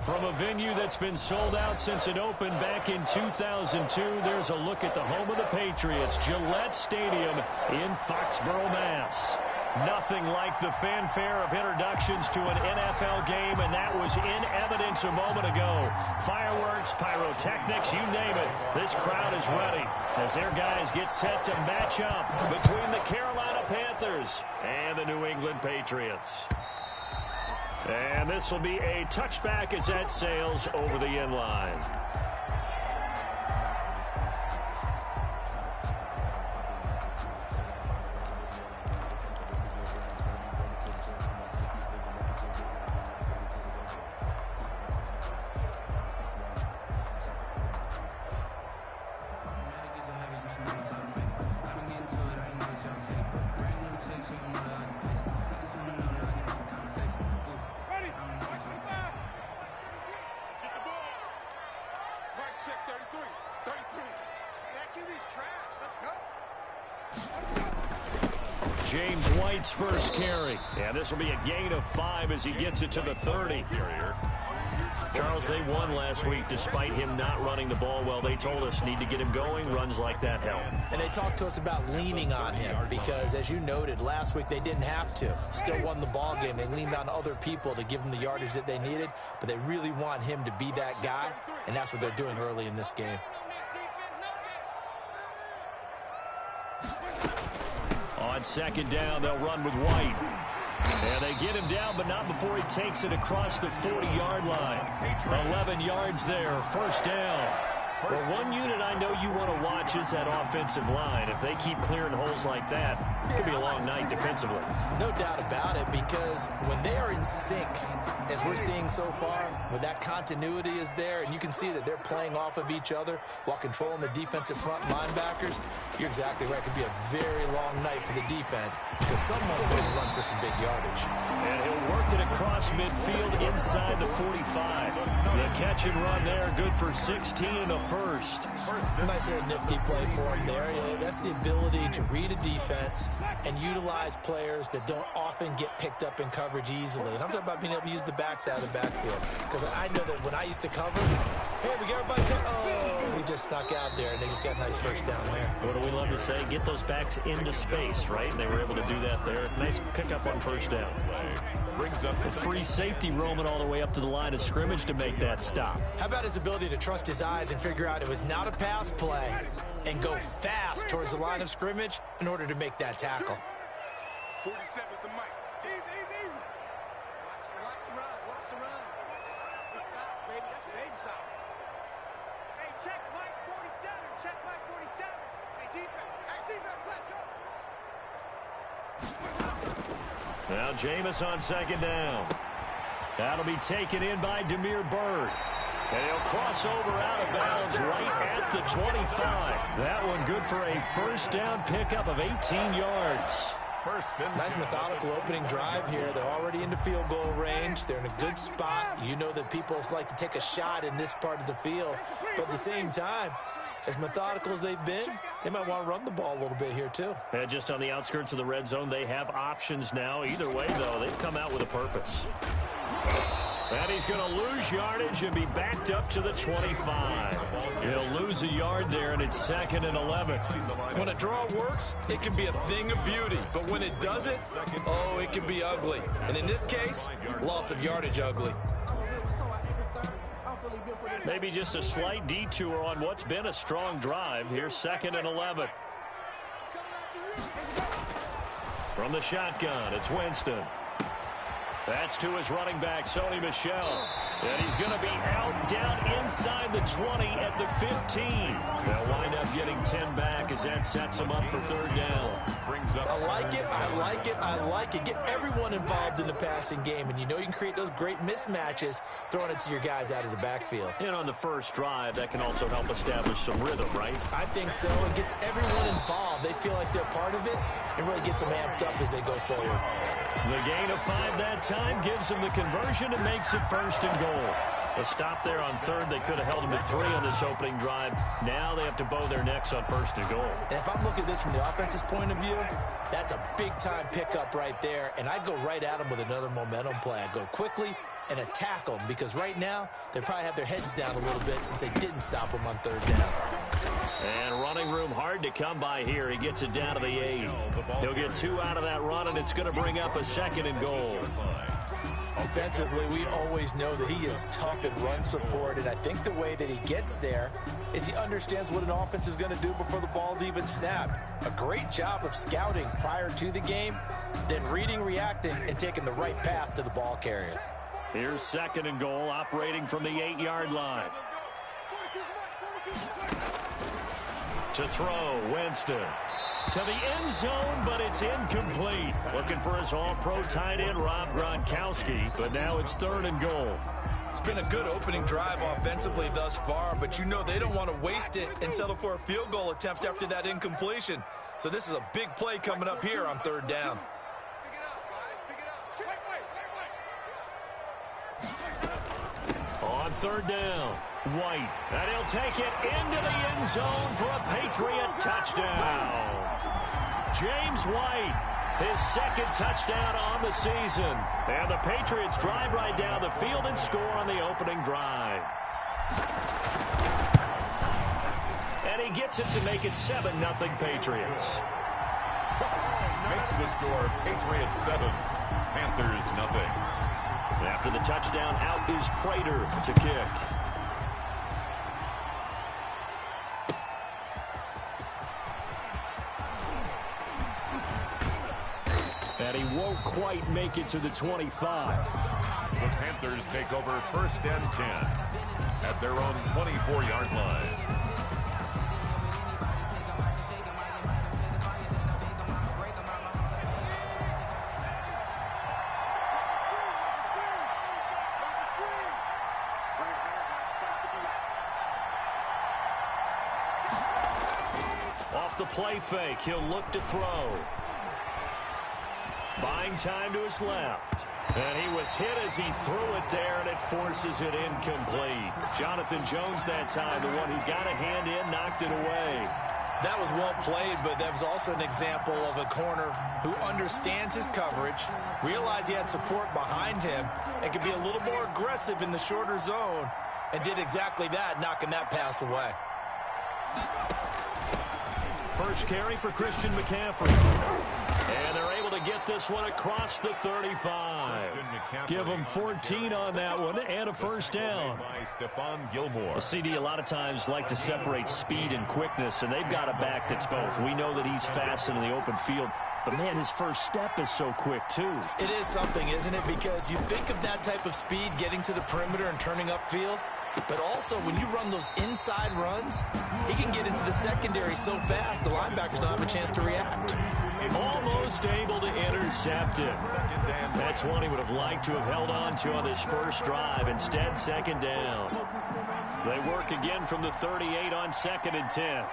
From a venue that's been sold out since it opened back in 2002, there's a look at the home of the Patriots, Gillette Stadium in Foxborough, Mass. Nothing like the fanfare of introductions to an NFL game, and that was in evidence a moment ago. Fireworks, pyrotechnics, you name it. This crowd is ready as their guys get set to match up between the Carolina Panthers and the New England Patriots. And this will be a touchback as that sails over the end line. James White's first carry. And this will be a gain of 5 as he gets it to the 30. Charles, they won last week despite him not running the ball well. They told us need to get him going. Runs like that help. And they talked to us about leaning on him because, as you noted, last week they didn't have to. Still won the ball game. They leaned on other people to give them the yardage that they needed, but they really want him to be that guy, and that's what they're doing early in this game. On second down, they'll run with White. And they get him down, but not before he takes it across the 40-yard line. 11 yards there, first down. Well, one unit I know you want to watch is that offensive line. If they keep clearing holes like that, it could be a long night defensively. No doubt about it, because when they are in sync, as we're seeing so far, when that continuity is there, and you can see that they're playing off of each other while controlling the defensive front linebackers, you're exactly right. It could be a very long night for the defense because someone's going to run for some big yardage. And he'll work it across midfield inside the 45. The catch and run there, good for 16 and a first. Nice little nifty play for him there. That's the ability to read a defense and utilize players that don't often get picked up in coverage easily. And I'm talking about being able to use the backs out of the backfield. Because I know that when I used to cover, hey, we got everybody cut. Oh, he just snuck out there, and they just got a nice first down there. What do we love to say? Get those backs into space, right? And they were able to do that there. Nice pickup on first down. Brings up the free safety roaming all the way up to the line of scrimmage to make that stop. How about his ability to trust his eyes and figure out it was not a pass play and go fast towards the line of scrimmage in order to make that tackle? 47's the mic. Easy, easy, easy. Watch the run, watch the run. Good side, baby. That's baby side. Hey, check Mike 47. Check Mike 47. Hey, defense, let's go. Now Jameis on second down. That'll be taken in by Damiere Byrd. And he'll cross over out of bounds right at the 25. That one good for a first down pickup of 18 yards. Nice methodical opening drive here. They're already into field goal range. They're in a good spot. You know that people like to take a shot in this part of the field. But at the same time, as methodical as they've been, they might want to run the ball a little bit here too. And just on the outskirts of the red zone, they have options now. Either way, though, they've come out with a purpose. And he's going to lose yardage and be backed up to the 25. He'll lose a yard there, and it's 2nd and 11. When a draw works, it can be a thing of beauty. But when it doesn't, oh, it can be ugly. And in this case, loss of yardage ugly. Maybe just a slight detour on what's been a strong drive. Here's 2nd and 11. From the shotgun, it's Winston. That's to his running back, Sony Michel. And he's going to be out down inside the 20 at the 15. They'll wind up getting 10 back as that sets him up for third down. Brings up. I like it, I like it, I like it. Get everyone involved in the passing game, and you know you can create those great mismatches throwing it to your guys out of the backfield. And on the first drive, that can also help establish some rhythm, right? I think so. It gets everyone involved. They feel like they're part of it and really gets them amped up as they go forward. The gain of 5 that time gives them the conversion and makes it 1st and goal. A stop there on third. They could have held them to 3 on this opening drive. Now they have to bow their necks on 1st and goal. And if I'm looking at this from the offense's point of view, that's a big-time pickup right there, and I go right at them with another momentum play. I go quickly, and attack them, because right now they probably have their heads down a little bit since they didn't stop them on third down. And running room hard to come by here. He gets it down to the 8. He'll get 2 out of that run, and it's going to bring up a 2nd and goal. Offensively, we always know that he is tough in run support, and I think the way that he gets there is he understands what an offense is going to do before the ball's even snapped. A great job of scouting prior to the game, then reading, reacting, and taking the right path to the ball carrier. Here's 2nd and goal, operating from the 8-yard line. To throw, Winston. To the end zone, but it's incomplete. Looking for his all-pro tight end, Rob Gronkowski, but now it's 3rd and goal. It's been a good opening drive offensively thus far, but you know they don't want to waste it and settle for a field goal attempt after that incompletion. So this is a big play coming up here on 3rd down. On 3rd down, White, and he'll take it into the end zone for a Patriot touchdown. James White, his 2nd touchdown on the season. And the Patriots drive right down the field and score on the opening drive. And he gets it to make it 7-0 Patriots. Makes the score Patriots 7, Panthers nothing. After the touchdown, out is Prater to kick. And he won't quite make it to the 25. The Panthers take over 1st and 10 at their own 24-yard line. Off the play fake, he'll look to throw. Buying time to his left. And he was hit as he threw it there, and it forces it incomplete. Jonathan Jones that time, the one who got a hand in, knocked it away. That was well played, but that was also an example of a corner who understands his coverage, realized he had support behind him, and could be a little more aggressive in the shorter zone, and did exactly that, knocking that pass away. First carry for Christian McCaffrey. And they're able to get this one across the 35. Give them 14 on that one and a 1st down. The CD a lot of times like to separate speed and quickness, and they've got a back that's both. We know that he's fast in the open field, but man, his first step is so quick too. It is something, isn't it? Because you think of that type of speed getting to the perimeter and turning upfield, but also when you run those inside runs, he can get into the secondary so fast the linebackers don't have a chance to react. Almost able to intercept it. That's one he would have liked to have held on to on this first drive. Instead, 2nd down. They work again from the 38 on 2nd and 10.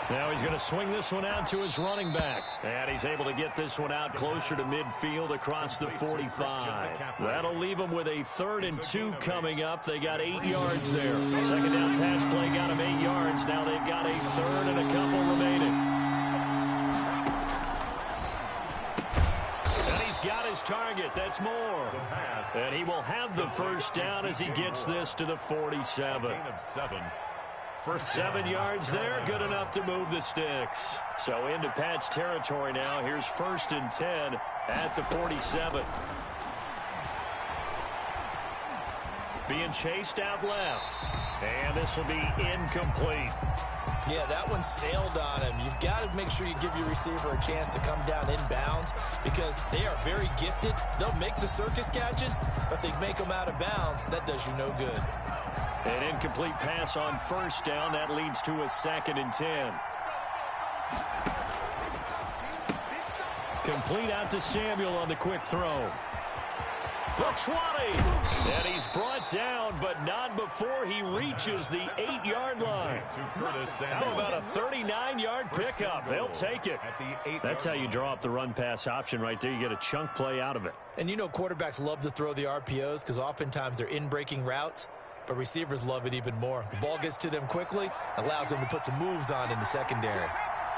Now he's going to swing this one out to his running back. And he's able to get this one out closer to midfield across the 45. That'll leave him with a 3rd and 2 coming up. They got 8 yards there. 2nd down pass play got him 8 yards. Now they've got a 3rd and a couple remaining. And he's got his target. That's more. And he will have the 1st down as he gets this to the 47. 7 yards there, good enough to move the sticks. So into Pat's territory now. Here's 1st and 10 at the 47. Being chased out left. And this will be incomplete. Yeah, that one sailed on him. You've got to make sure you give your receiver a chance to come down inbounds because they are very gifted. They'll make the circus catches, but they make them out of bounds. That does you no good. An incomplete pass on 1st down. That leads to a 2nd and 10. Complete out to Samuel on the quick throw. The 20. And he's brought down, but not before he reaches the 8-yard line. How about a 39-yard pickup? They'll take it. That's how you draw up the run-pass option right there. You get a chunk play out of it. And you know quarterbacks love to throw the RPOs because oftentimes they're in-breaking routes. but receivers love it even more. The ball gets to them quickly, allows them to put some moves on in the secondary.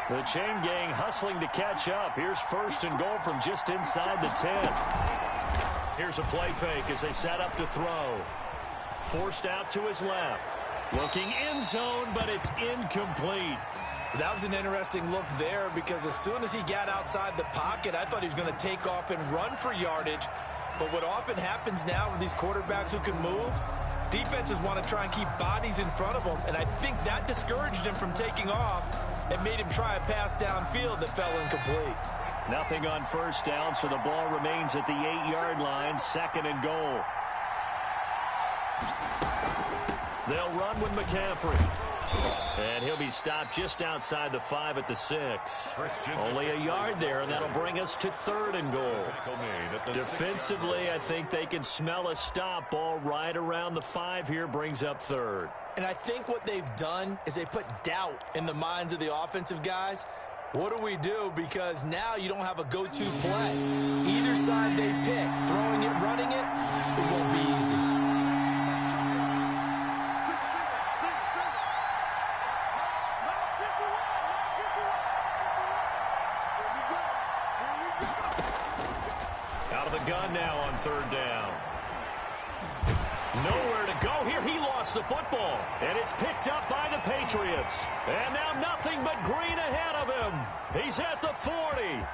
The chain gang hustling to catch up. Here's first and goal from just inside the 10. Here's a play fake as they set up to throw. Forced out to his left. Looking end zone, but it's incomplete. That was an interesting look there because as soon as he got outside the pocket, I thought he was going to take off and run for yardage. But what often happens now with these quarterbacks who can move, defenses want to try and keep bodies in front of them, and I think that discouraged him from taking off and made him try a pass downfield that fell incomplete. Nothing on first down, so the ball remains at the 8-yard line, second and goal. They'll run with McCaffrey. And he'll be stopped just outside the 5 at the 6. Only a yard there, and that'll bring us to third and goal. Defensively, I think they can smell a stop. Ball right around the 5 here brings up third. And I think what they've done is they put doubt in the minds of the offensive guys. What do we do? Because now you don't have a go-to play. Either side they pick, throwing it, running it, it won't be easy. Out of the gun now on third down. Nowhere to go here. He lost the football. And it's picked up by the Patriots. And now nothing but green ahead of him. He's at the 40.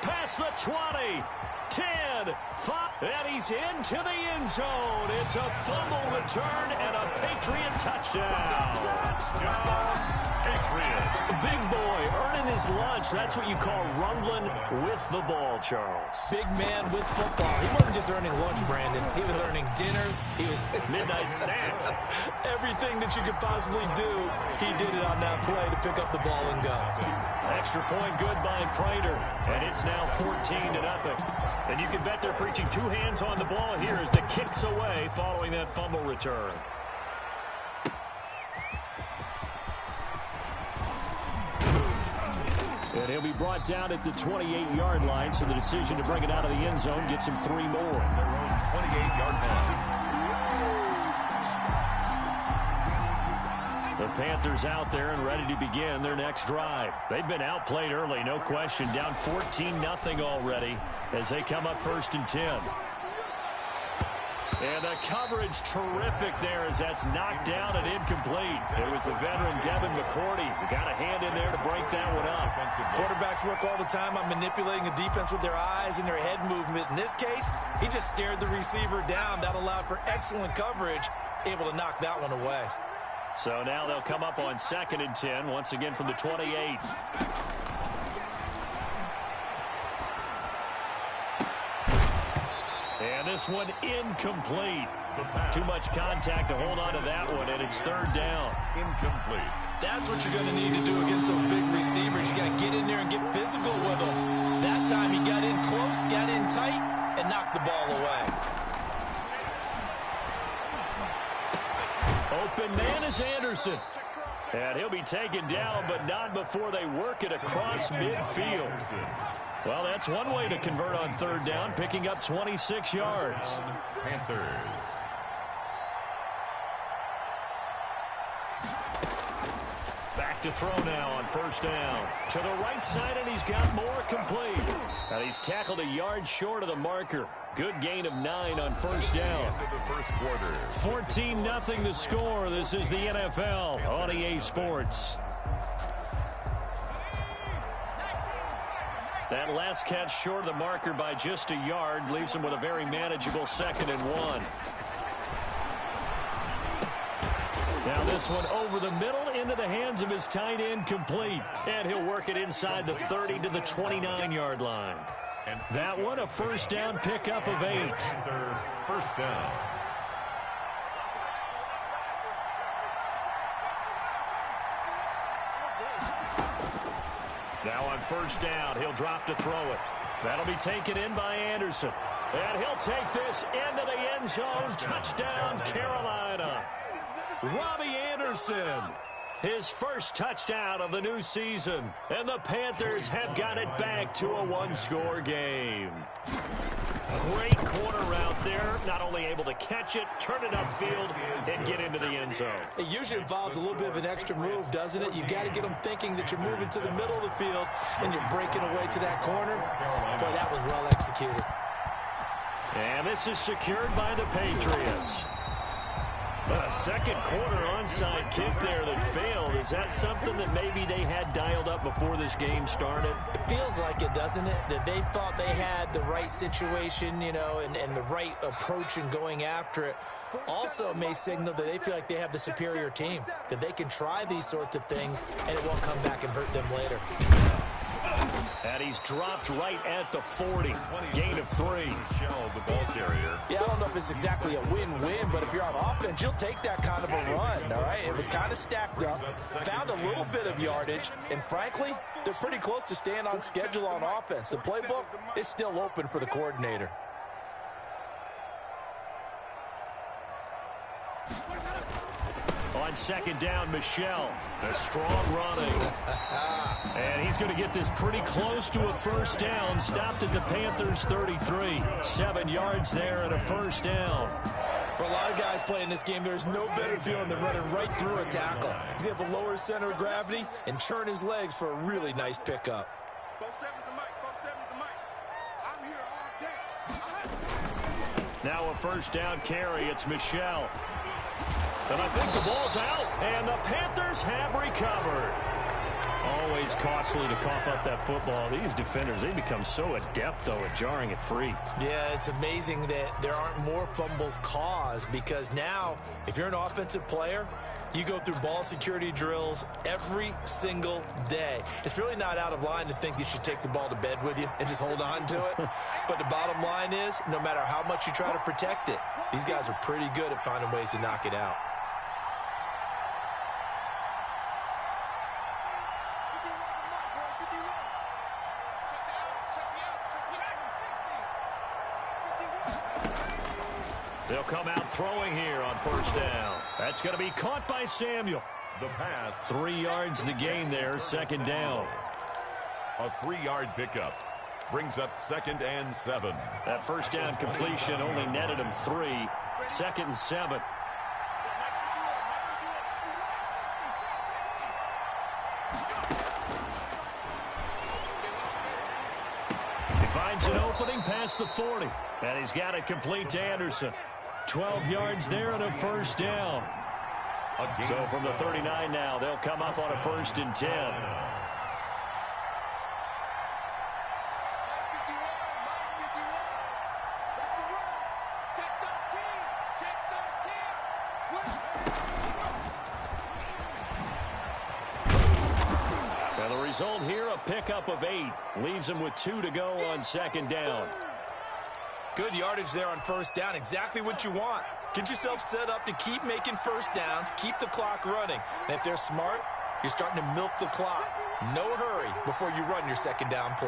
Past the 20. 10. 5. And he's into the end zone. It's a fumble return and a Patriot touchdown. Touchdown, Patriots. Big boy earning his lunch. That's what you call rumbling with the ball, Charles. Big man with football. He wasn't just earning lunch, Brandon. He was earning dinner. He was Midnight snack. Everything that you could possibly do, he did it on that play to pick up the ball and go. Extra point good by Prater. And it's now 14-0. And you can bet they're preaching two hands on the ball here as the kick's away following that fumble return. And he'll be brought down at the 28-yard line, so the decision to bring it out of the end zone gets him 3 more. Their own 28-yard line. The Panthers out there and ready to begin their next drive. They've been outplayed early, no question. Down 14-0 already as they come up first and 10. And the coverage terrific there as that's knocked down and incomplete. It was the veteran Devin McCourty who got a hand in there to break that one up. Quarterbacks work all the time on manipulating a defense with their eyes and their head movement. In this case, he just stared the receiver down. That allowed for excellent coverage, able to knock that one away. So now they'll come up on second and 10, once again from the 28. And this one incomplete. Too much contact to hold on to that one, and it's third down. Incomplete. That's what you're going to need to do against those big receivers. You got to get in there and get physical with them. That time he got in close, got in tight, and knocked the ball away. Open man is Anderson. And he'll be taken down, but not before they work it across midfield. Well, that's one way to convert on third down, picking up 26 yards. Panthers. Back to throw now on first down. To the right side, and he's got more complete. And he's tackled a yard short of the marker. Good gain of 9 on first down. The first quarter. 14-0 the score. This is the NFL on EA Sports. That last catch short of the marker by just a yard leaves him with a very manageable second and 1. Now this one over the middle into the hands of his tight end, complete. And he'll work it inside the 30 to the 29-yard line. And that one a first down pickup of 8. First down. Now on first down, he'll drop to throw it. That'll be taken in by Anderson. And he'll take this into the end zone. Touchdown, Carolina. Robbie Anderson, his first touchdown of the new season. And the Panthers have got it back to a one-score game. Great corner route there. Not only able to catch it, turn it upfield, and get into the end zone. It usually involves a little bit of an extra move, doesn't it? You've got to get them thinking that you're moving to the middle of the field and you're breaking away to that corner. Boy, that was well executed. And this is secured by the Patriots. A second quarter onside kick there that failed. Is that something that maybe they had dialed up before this game started? It feels like it, doesn't it? That they thought they had the right situation, you know, and the right approach in going after it. Also may signal that they feel like they have the superior team, that they can try these sorts of things and it won't come back and hurt them later. And he's dropped right at the 40. Gain of 3. Shell, the ball carrier. Yeah, I don't know if it's exactly a win-win, but if you're on offense, you'll take that kind of a run, all right? It was kind of stacked up, found a little bit of yardage, and frankly, they're pretty close to staying on schedule on offense. The playbook is still open for the coordinator. On second down, Michel. A strong running. And he's going to get this pretty close to a first down. Stopped at the Panthers' 33. 7 yards there and a first down. For a lot of guys playing this game, there's no better feeling than running right through a tackle. He's able to lower his center of gravity and turn his legs for a really nice pickup. Now a first down carry. It's Michel. And I think the ball's out, and the Panthers have recovered. Always costly to cough up that football. These defenders, they become so adept, though, at jarring it free. Yeah, it's amazing that there aren't more fumbles caused because now, if you're an offensive player, you go through ball security drills every single day. It's really not out of line to think you should take the ball to bed with you and just hold on to it. But the bottom line is, no matter how much you try to protect it, these guys are pretty good at finding ways to knock it out. They'll come out throwing here on first down. That's going to be caught by Samuel. The pass. 3 yards the gain there, second down. A 3-yard pickup. Brings up 2nd and 7. That first down completion only netted him 3. 2nd and 7. He finds an opening past the 40. And he's got it complete to Anderson. 12 yards there and a first down. So from the 39 now, they'll come up on a 1st and 10. And the result here, a pickup of 8. Leaves him with 2 to go on second down. Good yardage there on first down. Exactly what you want. Get yourself set up to keep making first downs, keep the clock running. And if they're smart, you're starting to milk the clock. No hurry before you run your second down play.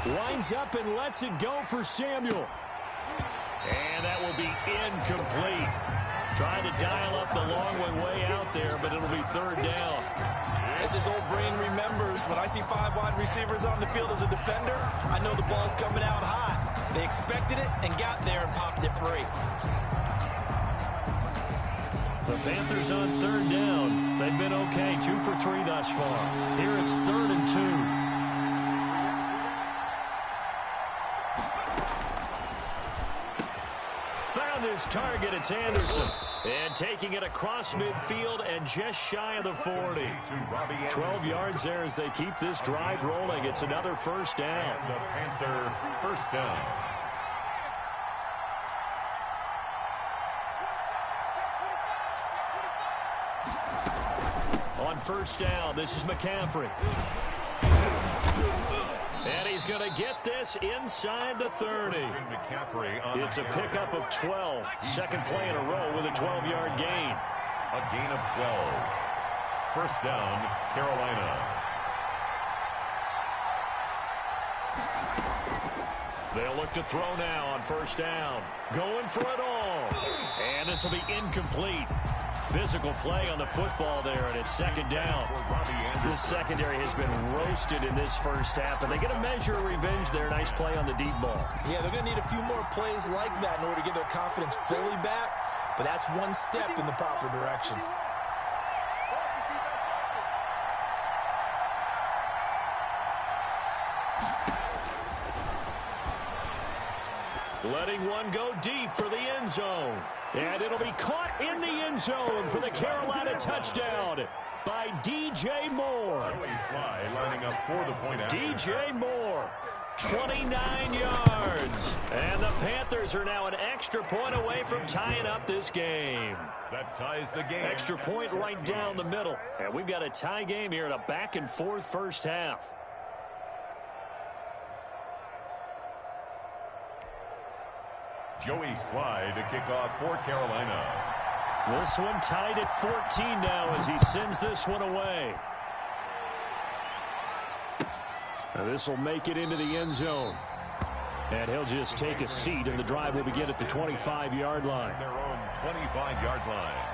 Winds up and lets it go for Samuel. And that will be incomplete. Trying to dial up the long way out there, but it'll be third down. As his old brain remembers, when I see 5 wide receivers on the field as a defender, I know the ball's coming out high. They expected it and got there and popped it free. The Panthers on third down. They've been okay, 2 for 3 thus far. Here it's 3rd and 2. Found his target, it's Anderson. And taking it across midfield and just shy of the 40. 12 yards there as they keep this drive rolling. It's another first down. The Panthers first down. On first down, this is McCaffrey. And he's going to get this inside the 30. It's a pickup of 12. Second play in a row with a 12-yard gain. A gain of 12. First down, Carolina. They'll look to throw now on first down. Going for it all. And this will be incomplete. Physical play on the football there, and it's second down. This secondary has been roasted in this first half, but they get a measure of revenge there. Nice play on the deep ball. Yeah, they're going to need a few more plays like that in order to get their confidence fully back, but that's one step in the proper direction. Letting one go deep for the end zone. And it'll be caught in the end zone for the Carolina touchdown by DJ Moore. Lining up for the point after. DJ Moore, 29 yards. And the Panthers are now an extra point away from tying up this game. That ties the game. Extra point right down the middle. And we've got a tie game here in a back-and-forth first half. Joey Slye to kick off for Carolina. This one tied at 14 now as he sends this one away. Now this will make it into the end zone. And he'll just take a seat, and the drive will begin at the 25-yard line. Their own 25-yard line.